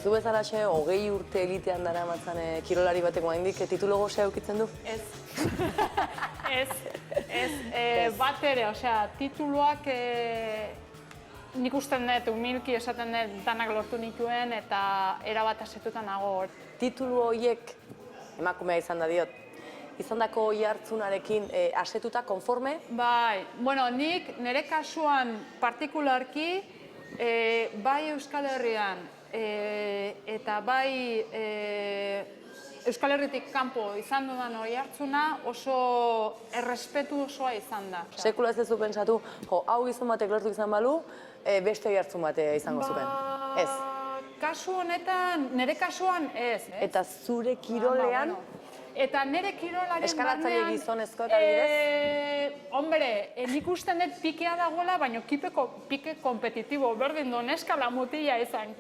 zu bezalaxe, 20 urte elitean dara matzan kirolari bateko haindik, titulo gozea eukitzen du? Ez. Bat ere, osea, tituluak nik usten dut, humilki esaten dut danak lortu nituen eta erabat asetutan nago. Titulu horiek, emakumea izan da diot, izandako oi hartzunarekin asetuta, konforme? Bai, bueno, nik nire kasuan partikularki, bai Euskal Herrian eta bai Euskal Herritik kanpo izan dudan oi hartzuna oso errespetu osoa izan da. Sekula ez duzu pentsatu, hau gizon batek lortu izan balu, beste oi hartzun bat izango zuten. Ez. Kasu honetan, nire kasuan ez. Eta zure kirolean, eta nire kirolaren eskalatzaile gizonezko eta bidez? Hombre, nik usten dut pikea dagoela, baina pike kompetitibo, berdin du, neska la mutila izan.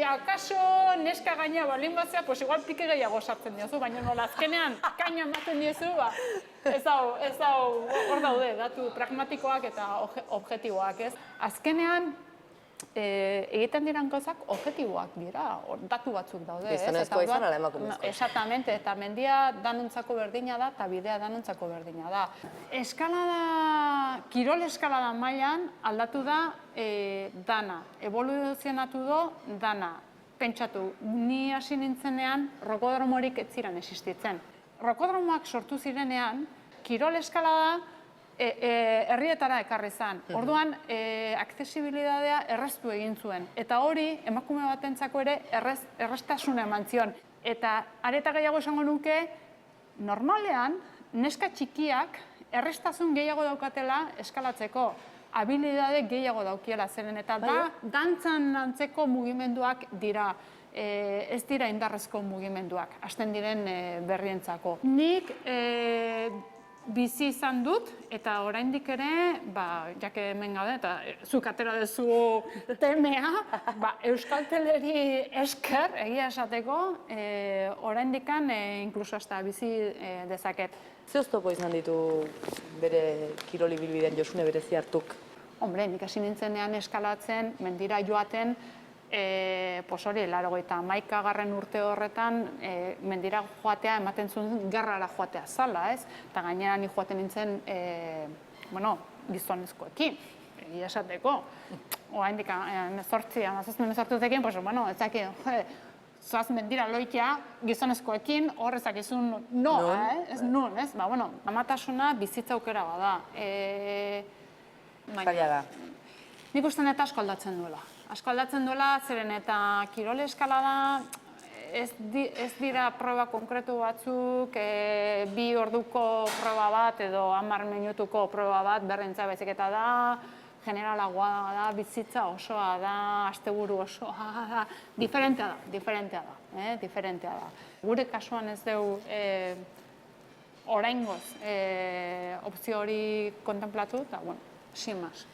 Akaso neska gaina balin batzea, pues igual pike gehiago sartzen diozu, baina nola azkenean kaina ematen diozu, ez hau, hor daude, datu pragmatikoak eta objektiboak, ez? Azkenean, egiten diran gauzak objektiboak dira, datu batzuk daude, ez? Gizonezkoa izan ala emakumezkoa. Exactamente, eta mendia danontzako berdina da, eta bidea danontzako berdina da. Kirol eskalada mailan aldatu da dana, evoluzionatu do dana. Pentsatu, ni hasi nintzenean rokodromorik ez ziren existitzen. Rokodromoak sortu zirenean, kirol eskalada herrietara ekarri zen. Orduan, aksesibilitatea erraztu egin zuen. Eta hori, emakume batentzako ere erraztasuna eman zion. Eta areta gehiago esango nuke, normalean, neska txikiak erraztasun gehiago daukatela eskalatzeko. Habilidade gehiago daukiela zeren. Eta dantzan antzeko mugimenduak dira. Ez dira indarrezko mugimenduak, hasten diren berrientzako. Nik bizi izan dut, eta oraindik ere, jake hemen gaude, eta zuk atera duzu temea, Euskalteleri esker, egia esateko, oraindikan inkluso hasta bizi dezaket. Ze oztopo izan ditu bere kirol ibilbidean Josune berezi hartuk? Hombre, nik hasi nintzenean eskalatzen, mendira joaten, hori, 81. urte horretan, mendira joatea ematen zuen gerrara joatea zala, ez? Eta gainera ni joaten nintzen, gizonezkoekin, egia esateko. Oraindik 18-19 ez dakit, zoaz mendira loitea gizonezkoekin, hor ezakizun noa, ez nun, ez? Amatasuna bizitza aukera bada. Zaila da. Nik uste dut asko aldatzen duela. Asko aldatzen duela, zeren eta kirol eskalada ez dira proba konkretu batzuk, 2 orduko proba bat edo 10 minutuko proba bat berrentza baizik eta da, generalagoa da, bizitza osoa da, asteburu osoa da, diferentea da. Gure kasuan ez dugu oraingoz opzio hori kontemplatu, eta, sin más.